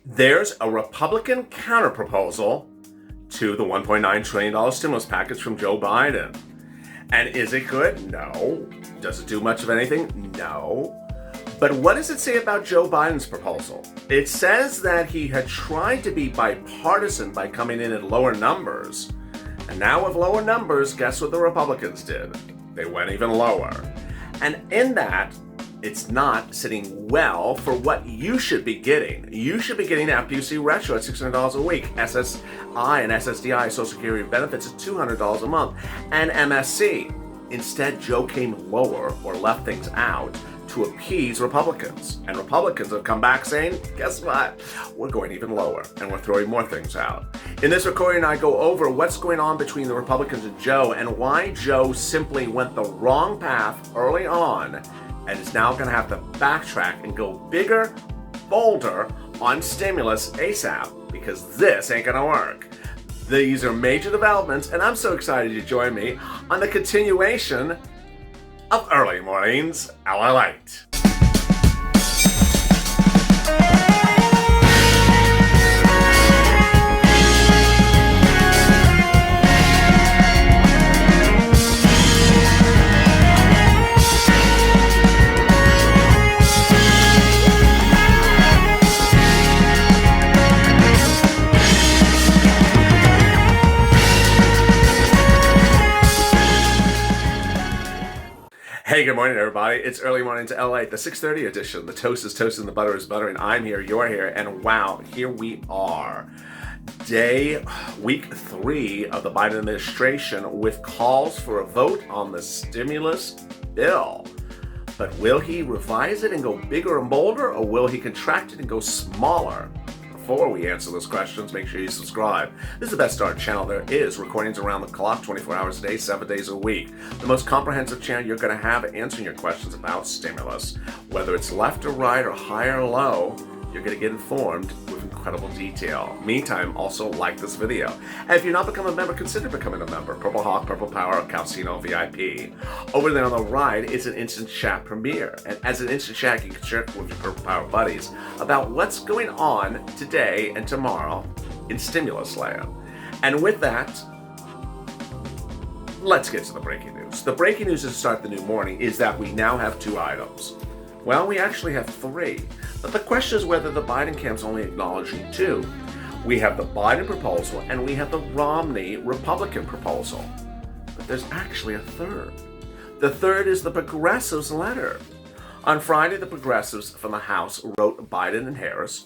There's a Republican counterproposal to the $1.9 trillion stimulus package from Joe Biden. And is it good? No. Does it do much of anything? No. But what does it say about Joe Biden's proposal? It says that he had tried to be bipartisan by coming in at lower numbers. And now with lower numbers, guess what the Republicans did? They went even lower. And in that, it's not sitting well for what you should be getting. You should be getting FPC Retro at $600 a week, SSI and SSDI Social Security benefits at $200 a month, and MSC. Instead, Joe came lower or left things out to appease Republicans. And Republicans have come back saying, guess what? We're going even lower, and we're throwing more things out. In this recording, I go over what's going on between the Republicans and Joe, and why Joe simply went the wrong path early on, and is now going to have to backtrack and go bigger, bolder on stimulus ASAP, because this ain't going to work. These are major developments, and I'm so excited you join me on the continuation of Early Mornings LALATE. Hey, good morning, everybody. It's Early Morning to LA, the 6:30 edition. The toast is toast and the butter is buttering. I'm here, you're here, and wow, here we are. Week 3 of the Biden administration with calls for a vote on the stimulus bill. But will he revise it and go bigger and bolder, or will he contract it and go smaller? Before we answer those questions, make sure you subscribe. This is the best start channel there is. Recordings around the clock, 24 hours a day, 7 days a week. The most comprehensive channel you're going to have answering your questions about stimulus. Whether it's left or right or high or low, you're going to get informed with incredible detail. Meantime, also like this video. And if you're not become a member, consider becoming a member. Purple Hawk, Purple Power, Calcino VIP. Over there on the right, it's an instant chat premiere. And as an instant chat, you can share with your Purple Power buddies about what's going on today and tomorrow in stimulus land. And with that, let's get to the breaking news. The breaking news to start the new morning is that we now have 2 items. Well, we actually have 3, but the question is whether the Biden camp's only acknowledging 2. We have the Biden proposal and we have the Romney Republican proposal. But there's actually a 3rd. The 3rd is the Progressives' letter. On Friday, the Progressives from the House wrote Biden and Harris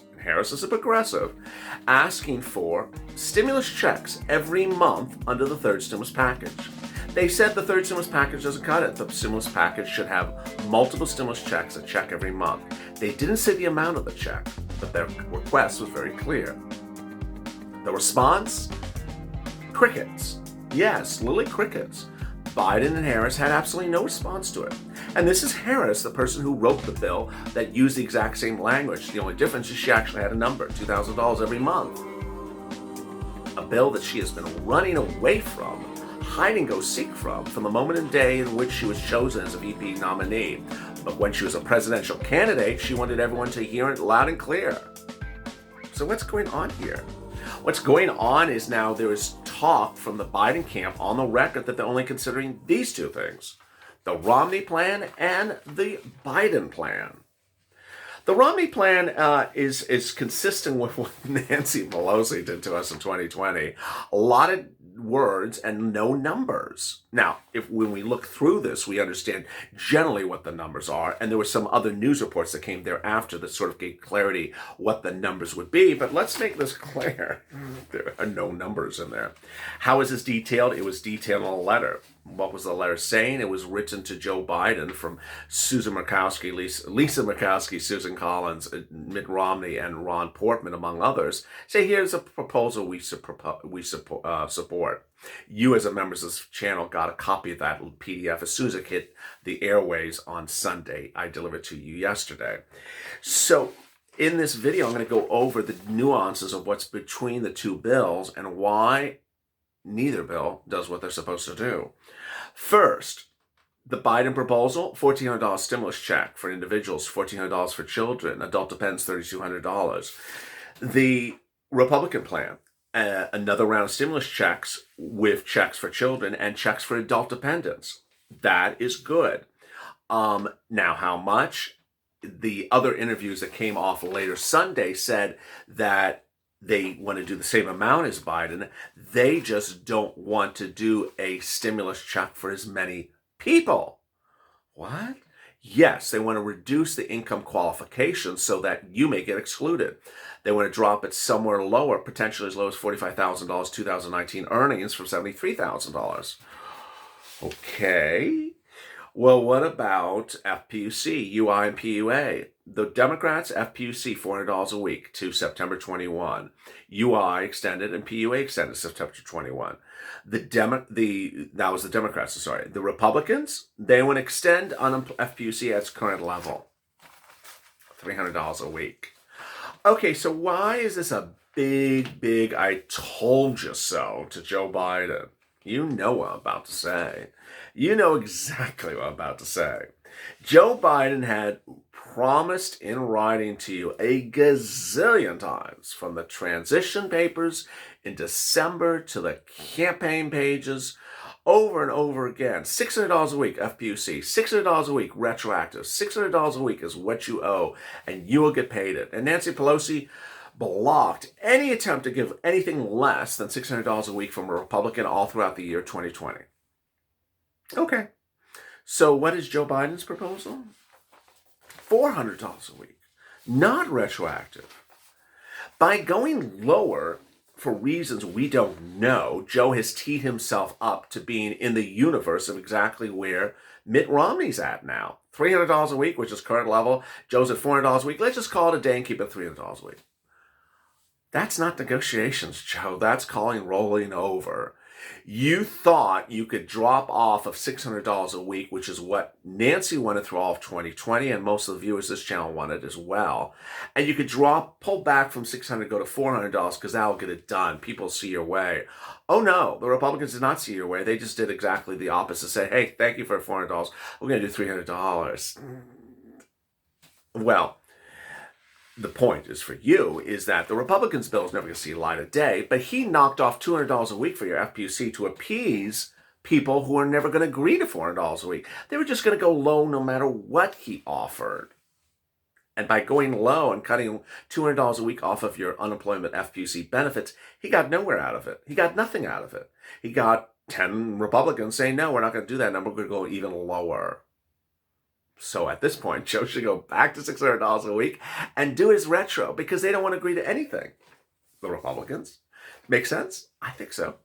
is a progressive, asking for stimulus checks every month under the 3rd stimulus package. They said the 3rd stimulus package doesn't cut it. The stimulus package should have multiple stimulus checks, a check every month. They didn't say the amount of the check, but their request was very clear. The response? Crickets. Yes, literally crickets. Biden and Harris had absolutely no response to it. And this is Harris, the person who wrote the bill that used the exact same language. The only difference is she actually had a number, $2,000 every month. A bill that she has been running away from, hide and go seek from the moment and day in which she was chosen as a VP nominee. But when she was a presidential candidate, she wanted everyone to hear it loud and clear. So what's going on here? What's going on is now there is talk from the Biden camp on the record that they're only considering these 2 things: the Romney plan and the Biden plan. The Romney plan is consistent with what Nancy Pelosi did to us in 2020. A lot of words and no numbers. Now, when we look through this, we understand generally what the numbers are, and there were some other news reports that came thereafter that sort of gave clarity what the numbers would be, but let's make this clear. There are no numbers in there. How is this detailed? It was detailed in a letter. What was the letter saying? It was written to Joe Biden from Susan Murkowski, Lisa Murkowski, Susan Collins, Mitt Romney, and Ron Portman, among others. Say, here's a proposal we support. You, as a member of this channel, got a copy of that PDF as soon as it hit the airways on Sunday. I delivered it to you yesterday. So in this video, I'm going to go over the nuances of what's between the 2 bills and why neither bill does what they're supposed to do. First, the Biden proposal, $1,400 stimulus check for individuals, $1,400 for children, adult dependents, $3,200. The Republican plan, another round of stimulus checks with checks for children and checks for adult dependents. That is good. Now, how much? The other interviews that came off later Sunday said that they want to do the same amount as Biden. They just don't want to do a stimulus check for as many people. What? Yes, they want to reduce the income qualification so that you may get excluded. They want to drop it somewhere lower, potentially as low as $45,000 2019 earnings from $73,000. Okay. Well, what about FPUC, UI, and PUA? The Democrats, FPUC, $400 a week to September 21. UI extended and PUA extended September 21. That was the Democrats, sorry. The Republicans, they want to extend on FPUC at its current level, $300 a week. Okay, so why is this a big I told you so to Joe Biden? You know what I'm about to say. You know exactly what I'm about to say. Joe Biden had promised in writing to you a gazillion times, from the transition papers in December to the campaign pages, over and over again. $600 a week, FPUC. $600 a week, retroactive. $600 a week is what you owe, and you will get paid it. And Nancy Pelosi blocked any attempt to give anything less than $600 a week from a Republican all throughout the year 2020. Okay. So what is Joe Biden's proposal? $400 a week, not retroactive. By going lower, for reasons we don't know, Joe has teed himself up to being in the universe of exactly where Mitt Romney's at now. $300 a week, which is current level. Joe's at $400 a week. Let's just call it a day and keep it $300 a week. That's not negotiations, Joe. That's calling rolling over. You thought you could drop off of $600 a week, which is what Nancy wanted through all of 2020, and most of the viewers this channel wanted as well. And you could pull back from $600, go to $400, because that'll get it done. People see your way. Oh no, the Republicans did not see your way. They just did exactly the opposite. Say, hey, thank you for $400. We're going to do $300. Well, the point is for you is that the Republicans' bill is never going to see light of day, but he knocked off $200 a week for your FPUC to appease people who are never going to agree to $400 a week. They were just going to go low no matter what he offered. And by going low and cutting $200 a week off of your unemployment FPUC benefits, he got nowhere out of it. He got nothing out of it. He got 10 Republicans saying, no, we're not going to do that, and we're going to go even lower. So at this point, Joe should go back to $600 a week and do his retro, because they don't want to agree to anything. The Republicans. Make sense? I think so.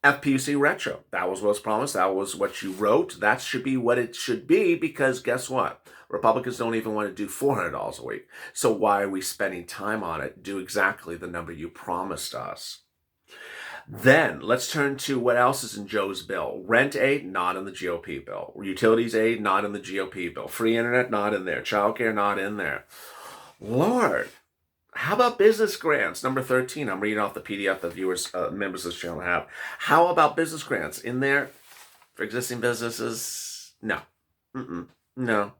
FPUC retro. That was what was promised. That was what you wrote. That should be what it should be, because guess what? Republicans don't even want to do $400 a week. So why are we spending time on it? Do exactly the number you promised us. Then let's turn to what else is in Joe's bill. Rent aid, not in the GOP bill. Utilities aid, not in the GOP bill. Free internet, not in there. Childcare, not in there. Lord, how about business grants? Number 13. I'm reading off the PDF that viewers, members of this channel have. How about business grants in there for existing businesses? No. No.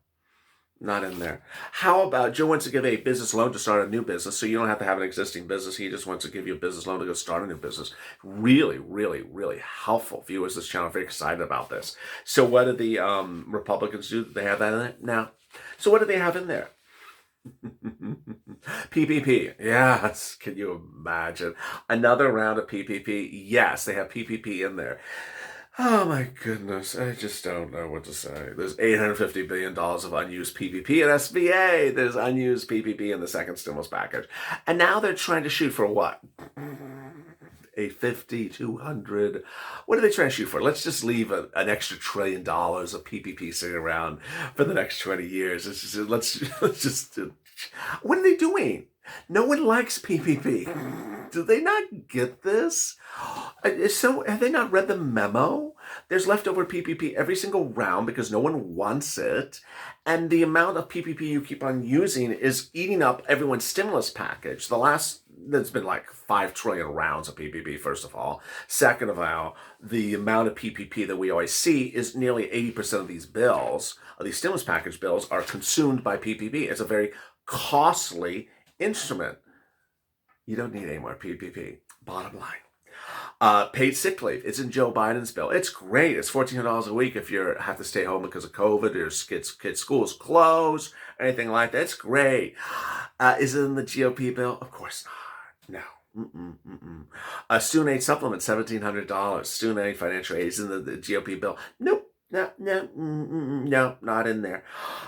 Not in there. How about Joe wants to give a business loan to start a new business, so you don't have to have an existing business. He just wants to give you a business loan to go start a new business. Really, really, really helpful. Viewers of this channel are very excited about this. So what do the Republicans do? They have that in it now. So what do they have in there? PPP. Yes. Can you imagine? Another round of PPP. Yes, they have PPP in there. Oh my goodness, I just don't know what to say. There's $850 billion of unused PPP and SBA. There's unused PPP in the second stimulus package. And now they're trying to shoot for what? $850, $200. What are they trying to shoot for? Let's just leave an extra $1 trillion of PPP sitting around for the next 20 years. Let's just what are they doing? No one likes PPP. Do they not get this? So have they not read the memo? There's leftover PPP every single round because no one wants it. And the amount of PPP you keep on using is eating up everyone's stimulus package. There's been like 5 trillion rounds of PPP, first of all. Second of all, the amount of PPP that we always see is nearly 80% of these bills, of these stimulus package bills, are consumed by PPP. It's a very costly instrument. You don't need any more PPP. Bottom line. Paid sick leave. It's in Joe Biden's bill. It's great. It's $1,400 a week if you have to stay home because of COVID or kids' schools closed, anything like that. It's great. Is it in the GOP bill? Of course not. No. A student aid supplement, $1,700. Student aid financial aid is in the GOP bill. Nope. No, not in there.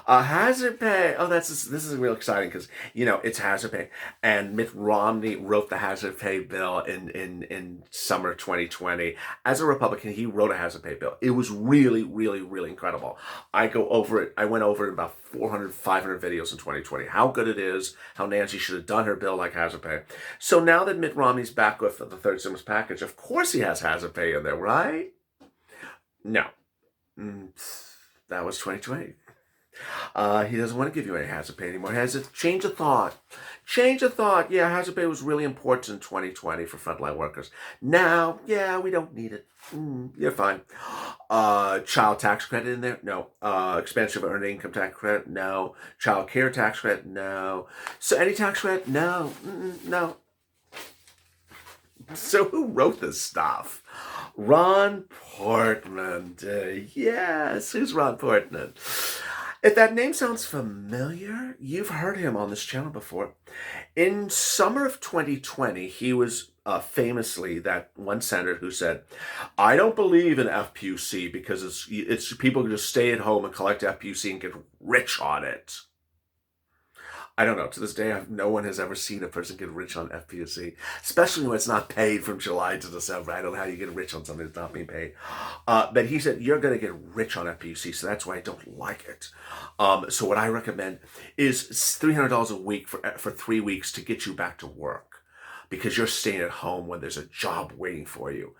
Hazard pay. Oh, this is real exciting because it's hazard pay, and Mitt Romney wrote the hazard pay bill in summer 2020. As a Republican, he wrote a hazard pay bill. It was really, really, really incredible. I went over it in about 400, 500 videos in 2020. How good it is. How Nancy should have done her bill like hazard pay. So now that Mitt Romney's back with the third stimulus package, of course he has hazard pay in there, right? No. That was 2020. He doesn't want to give you any hazard pay anymore. He has a change of thought. Yeah, hazard pay was really important in 2020 for frontline workers. Now, yeah, we don't need it. You're fine. Child tax credit in there? No. Expansion of earned income tax credit? No. Child care tax credit? No. So any tax credit? No. No. So who wrote this stuff? Ron Portman. Yes, who's Ron Portman? If that name sounds familiar, you've heard him on this channel before. In summer of 2020, he was famously that one senator who said, I don't believe in FPUC because it's people can just stay at home and collect FPUC and get rich on it. I don't know. To this day, no one has ever seen a person get rich on FPUC, especially when it's not paid from July to December. I don't know how you get rich on something that's not being paid. But he said, you're going to get rich on FPUC, so that's why I don't like it. So what I recommend is $300 a week for 3 weeks to get you back to work because you're staying at home when there's a job waiting for you.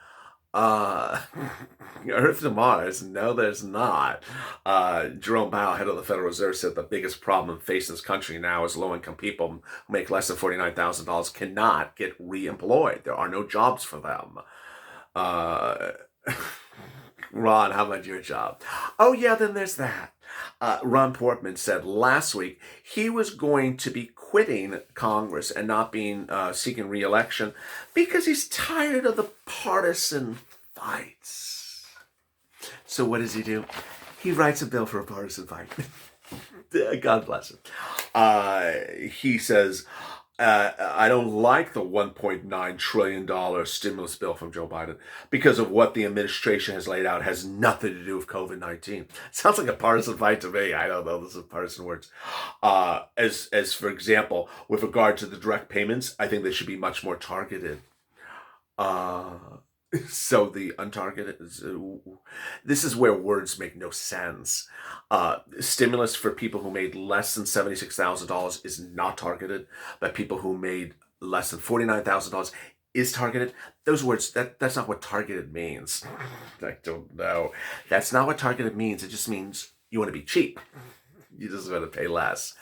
Earth to Mars? No, there's not. Jerome Powell, head of the Federal Reserve, said the biggest problem facing this country now is low-income people who make less than $49,000 cannot get re-employed. There are no jobs for them. Ron, how about your job? Oh, yeah, then there's that. Ron Portman said last week he was going to be quitting Congress and not being seeking re-election because he's tired of the partisan fights. So what does he do? He writes a bill for a partisan fight. God bless him. He says, I don't like the $1.9 trillion stimulus bill from Joe Biden because of what the administration has laid out. It has nothing to do with COVID-19. Sounds like a partisan fight to me. I don't know. This is partisan words. As for example, with regard to the direct payments, I think they should be much more targeted. So the untargeted, this is where words make no sense. Stimulus for people who made less than $76,000 is not targeted, but people who made less than $49,000 is targeted. Those words, that's not what targeted means. I don't know. That's not what targeted means. It just means you want to be cheap. You just want to pay less.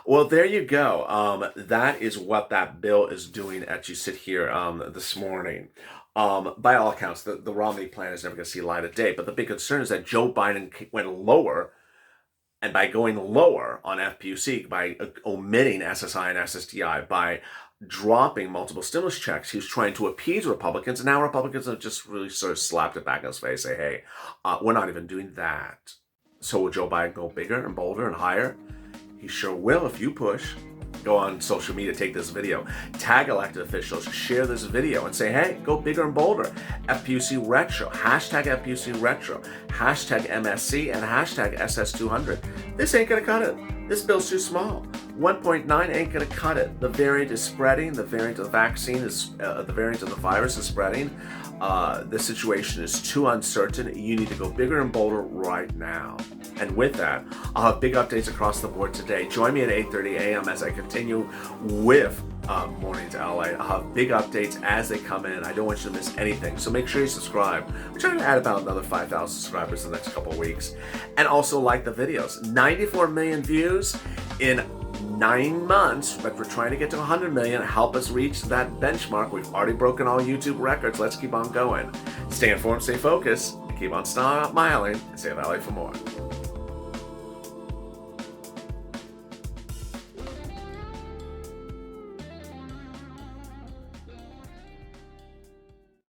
Well, there you go. That is what that bill is doing as you sit here this morning. By all accounts, the Romney plan is never going to see light of day. But the big concern is that Joe Biden went lower, and by going lower on FPUC, by omitting SSI and SSDI, by dropping multiple stimulus checks, he was trying to appease Republicans, and now Republicans have just really sort of slapped it back in his face, say, hey, we're not even doing that. So will Joe Biden go bigger and bolder and higher? He sure will if you push. Go on social media, take this video, tag elected officials, share this video and say, hey, go bigger and bolder. FPUC Retro, hashtag FPUC Retro, hashtag MSC, and hashtag SS200. This ain't gonna cut it. This bill's too small. 1.9 ain't gonna cut it. The variant is spreading. The variant of the vaccine is, the variant of the virus is spreading. The situation is too uncertain. You need to go bigger and bolder right now. And with that, I'll have big updates across the board today. Join me at 8:30 a.m. as I continue with Mornings LA. I'll have big updates as they come in. I don't want you to miss anything. So make sure you subscribe. We're trying to add about another 5,000 subscribers in the next couple of weeks. And also like the videos. 94 million views in 9 months, but we're trying to get to 100 million. Help us reach that benchmark. We've already broken all YouTube records. Let's keep on going. Stay informed, stay focused, keep on smiling, and stay in LA for more.